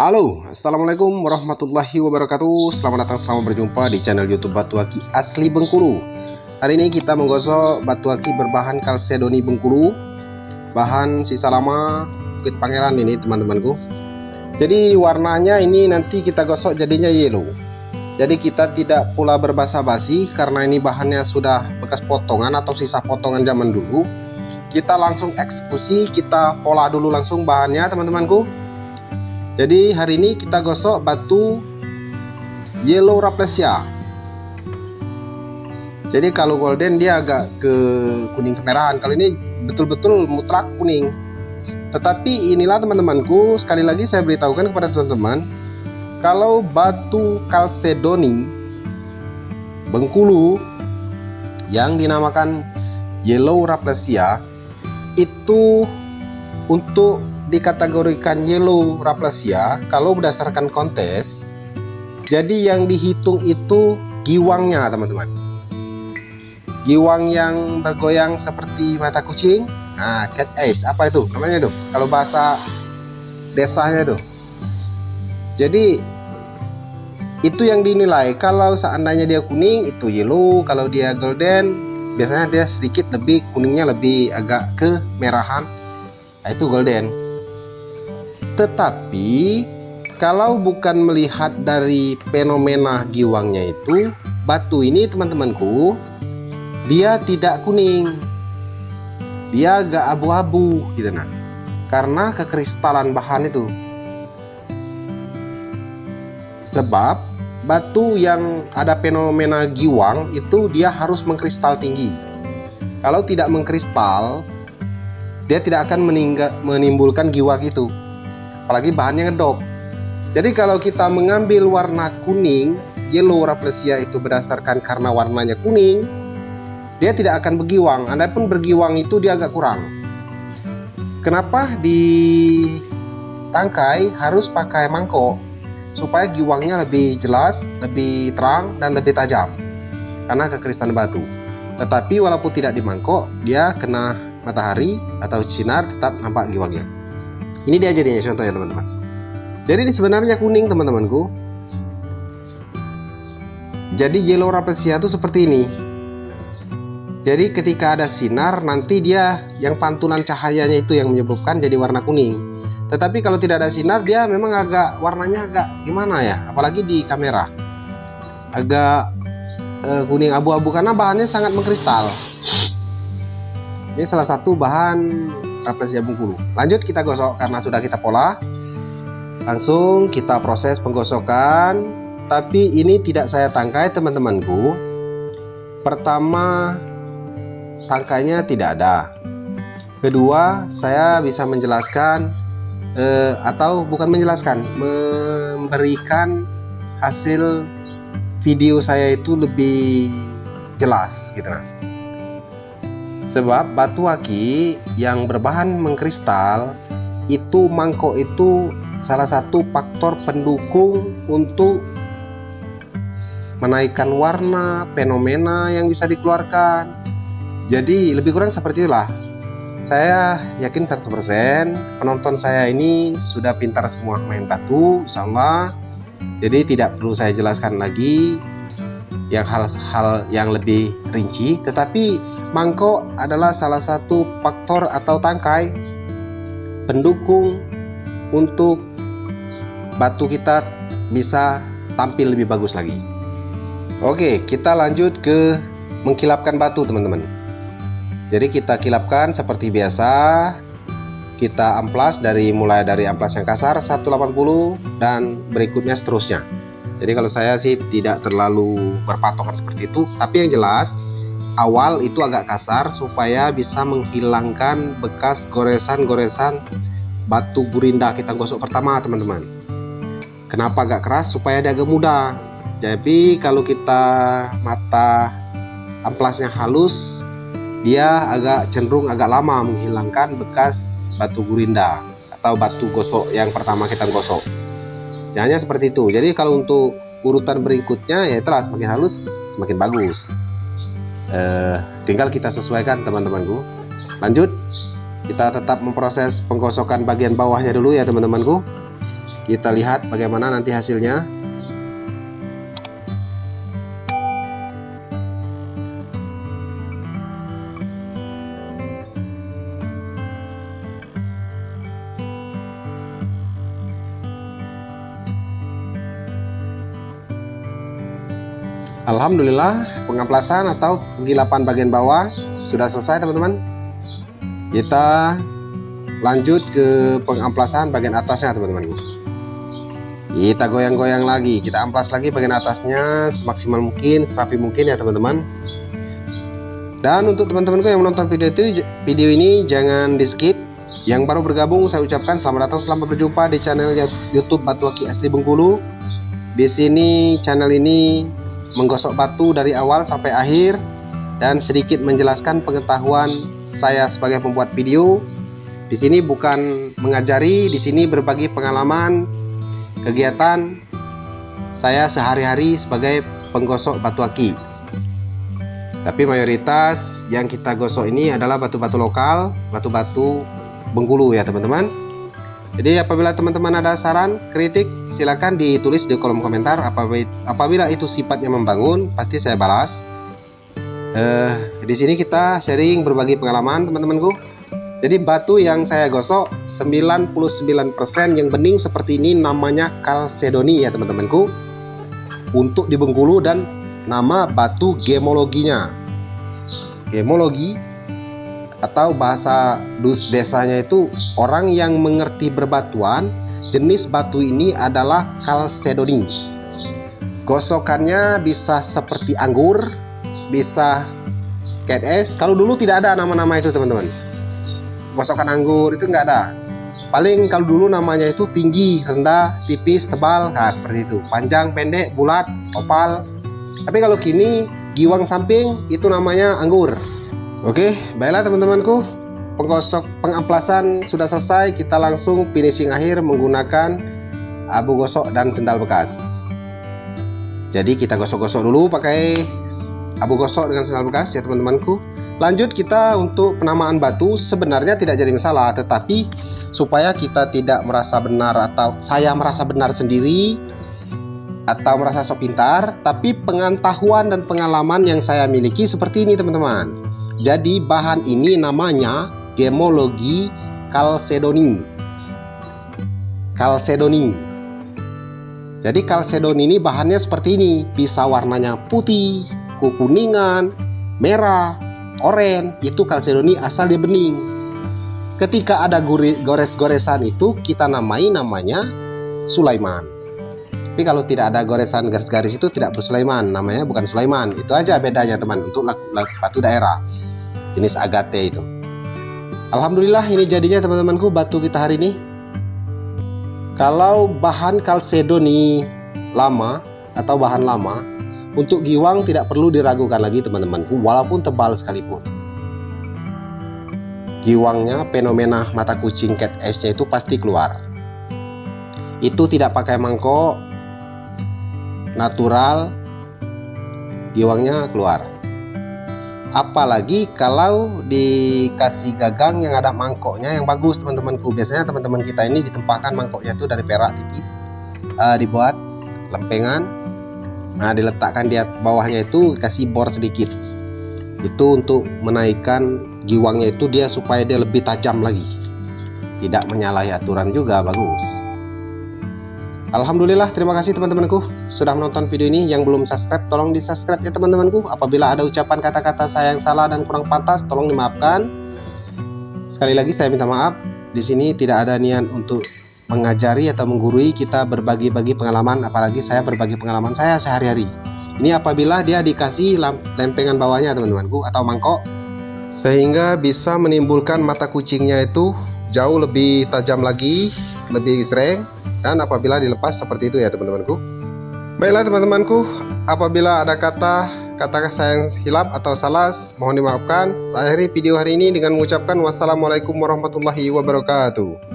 Halo, assalamualaikum warahmatullahi wabarakatuh. Selamat datang, selamat berjumpa di channel YouTube Batu Aki Asli Bengkulu. Hari ini kita menggosok batu aki berbahan kalsedoni Bengkulu, bahan sisa lama Bukit Pangeran ini teman-temanku. Jadi warnanya ini nanti kita gosok jadinya yellow. Jadi kita tidak pula berbasa-basi karena ini bahannya sudah bekas potongan atau sisa potongan zaman dulu. Kita langsung eksekusi, kita pola dulu langsung bahannya teman-temanku. Jadi hari ini kita gosok batu yellow Rafflesia. Jadi kalau golden dia agak ke kuning kemerahan. Kalau ini betul-betul mutlak kuning. Tetapi inilah teman-temanku, sekali lagi saya beritahukan kepada teman-teman, kalau batu kalsedoni Bengkulu yang dinamakan yellow Rafflesia itu untuk dikategorikan yellow Rafflesia kalau berdasarkan kontes. Jadi yang dihitung itu giwangnya teman-teman, giwang yang bergoyang seperti mata kucing. Nah, cat eyes, apa itu namanya itu kalau bahasa desanya itu. Jadi itu yang dinilai. Kalau seandainya dia kuning itu yellow, kalau dia golden biasanya dia sedikit lebih kuningnya lebih agak kemerahan, nah, itu golden. Tetapi kalau bukan melihat dari fenomena giwangnya itu, batu ini teman-temanku dia tidak kuning, dia agak abu-abu gitu nah, karena kekristalan bahan itu. Sebab batu yang ada fenomena giwang itu dia harus mengkristal tinggi. Kalau tidak mengkristal, dia tidak akan menimbulkan giwang itu, apalagi bahannya ngedop. Jadi kalau kita mengambil warna kuning yellow Rafflesia itu berdasarkan karena warnanya kuning, dia tidak akan bergiwang. Andai-pun bergiwang itu dia agak kurang. Kenapa di tangkai harus pakai mangkok? Supaya giwangnya lebih jelas, lebih terang, dan lebih tajam karena kekristalan batu. Tetapi walaupun tidak di mangkok, dia kena matahari atau sinar tetap nampak giwangnya. Ini dia jadinya contohnya teman-teman. Jadi ini sebenarnya kuning teman-temanku. Jadi yellow Rafflesia itu seperti ini. Jadi ketika ada sinar nanti dia yang pantulan cahayanya itu yang menyebabkan jadi warna kuning. Tetapi kalau tidak ada sinar dia memang agak warnanya agak gimana ya, apalagi di kamera agak kuning abu-abu karena bahannya sangat mengkristal. Ini salah satu bahan Rafflesia Bengkulu. Lanjut kita gosok karena sudah kita pola. Langsung kita proses penggosokan. Tapi ini tidak saya tangkai teman-temanku. Pertama, tangkainya tidak ada. Kedua, saya bisa menjelaskan atau bukan menjelaskan, memberikan hasil video saya itu lebih jelas gitu nah. Sebab batu aki yang berbahan mengkristal itu mangkok itu salah satu faktor pendukung untuk menaikkan warna, fenomena yang bisa dikeluarkan. Jadi lebih kurang seperti itulah. Saya yakin 100% penonton saya ini sudah pintar semua main batu, insyaallah. Jadi tidak perlu saya jelaskan lagi yang hal-hal yang lebih rinci. Tetapi mangkok adalah salah satu faktor atau tangkai pendukung untuk batu kita bisa tampil lebih bagus lagi. Oke, kita lanjut ke mengkilapkan batu teman-teman. Jadi kita kilapkan seperti biasa. Kita amplas mulai dari amplas yang kasar 180 dan berikutnya seterusnya. Jadi kalau saya sih tidak terlalu berpatokan seperti itu, tapi yang jelas awal itu agak kasar supaya bisa menghilangkan bekas goresan-goresan batu gurinda kita gosok pertama teman-teman. Kenapa agak keras? Supaya dia agak mudah. Jadi kalau kita mata amplasnya halus, dia agak cenderung agak lama menghilangkan bekas batu gurinda atau batu gosok yang pertama kita gosok. Hanya seperti itu. Jadi kalau untuk urutan berikutnya ya itulah, semakin halus semakin bagus. Tinggal kita sesuaikan teman-temanku. Lanjut, kita tetap memproses penggosokan bagian bawahnya dulu ya teman-temanku. Kita lihat bagaimana nanti hasilnya. Alhamdulillah, pengamplasan atau penggilapan bagian bawah sudah selesai teman-teman. Kita lanjut ke pengamplasan bagian atasnya teman-teman. Kita goyang-goyang lagi, kita amplas lagi bagian atasnya semaksimal mungkin, serapi mungkin ya teman-teman. Dan untuk teman-temanku yang menonton video ini jangan di skip. Yang baru bergabung saya ucapkan selamat datang, selamat berjumpa di channel YouTube Batuaki Asli Bengkulu. Di sini channel ini menggosok batu dari awal sampai akhir dan sedikit menjelaskan pengetahuan saya sebagai pembuat video. Di sini bukan mengajari, di sini berbagi pengalaman kegiatan saya sehari-hari sebagai penggosok batu aki. Tapi mayoritas yang kita gosok ini adalah batu-batu lokal, batu-batu Bengkulu ya teman-teman. Jadi apabila teman-teman ada saran, kritik, silakan ditulis di kolom komentar. Apabila itu sifatnya membangun, pasti saya balas. Di sini kita sharing berbagi pengalaman teman-temanku. Jadi batu yang saya gosok 99% yang bening seperti ini namanya kalsedoni ya teman-temanku. Untuk di Bengkulu dan nama batu gemologinya. Gemologi atau bahasa desanya itu orang yang mengerti berbatuan. Jenis batu ini adalah kalsedoni. Gosokannya bisa seperti anggur, bisa cat es. Kalau dulu tidak ada nama-nama itu teman-teman. Gosokan anggur itu nggak ada. Paling kalau dulu namanya itu tinggi, rendah, tipis, tebal, nah seperti itu. Panjang, pendek, bulat, opal. Tapi kalau kini giwang samping itu namanya anggur. Oke, baiklah teman-temanku, pengamplasan sudah selesai. Kita langsung finishing akhir menggunakan abu gosok dan sendal bekas. Jadi kita gosok-gosok dulu pakai abu gosok dengan sendal bekas ya teman-temanku. Lanjut kita untuk penamaan batu. Sebenarnya tidak jadi masalah, tetapi supaya kita tidak merasa benar atau saya merasa benar sendiri atau merasa sok pintar, tapi pengetahuan dan pengalaman yang saya miliki seperti ini teman-teman. Jadi bahan ini namanya gemologi kalsedoni. Kalsedoni. Jadi kalsedoni ini bahannya seperti ini. Bisa warnanya putih, kekuningan, merah, oranye. Itu kalsedoni asal dia bening. Ketika ada gores-goresan itu kita namanya Sulaiman. Tapi kalau tidak ada goresan garis-garis itu tidak bersulaiman, namanya bukan Sulaiman. Itu aja bedanya teman untuk batu daerah jenis agate itu. Alhamdulillah ini jadinya teman-temanku batu kita hari ini. Kalau bahan kalsedoni lama atau bahan lama, untuk giwang tidak perlu diragukan lagi teman-temanku, walaupun tebal sekalipun. Giwangnya fenomena mata kucing cat S-nya itu pasti keluar. Itu tidak pakai mangkok, natural, giwangnya keluar. Apalagi kalau dikasih gagang yang ada mangkoknya yang bagus teman-temanku. Biasanya teman-teman kita ini ditempahkan mangkoknya itu dari perak tipis, dibuat lempengan, nah diletakkan di bawahnya itu kasih bor sedikit. Itu untuk menaikkan giwangnya itu dia supaya dia lebih tajam lagi, tidak menyalahi aturan juga, bagus. Alhamdulillah, terima kasih teman-temanku sudah menonton video ini. Yang belum subscribe tolong di subscribe ya teman-temanku. Apabila ada ucapan kata-kata saya yang salah dan kurang pantas tolong dimaafkan. Sekali lagi saya minta maaf. Di sini tidak ada niat untuk mengajari atau menggurui, kita berbagi-bagi pengalaman. Apalagi saya berbagi pengalaman saya sehari-hari. Ini apabila dia dikasih lempengan bawahnya teman-temanku atau mangkok, sehingga bisa menimbulkan mata kucingnya itu jauh lebih tajam lagi, lebih sering. Dan apabila dilepas seperti itu ya teman-temanku. Baiklah teman-temanku, apabila ada kata saya yang hilap atau salah, mohon dimaafkan. Saya akhiri video hari ini dengan mengucapkan wassalamualaikum warahmatullahi wabarakatuh.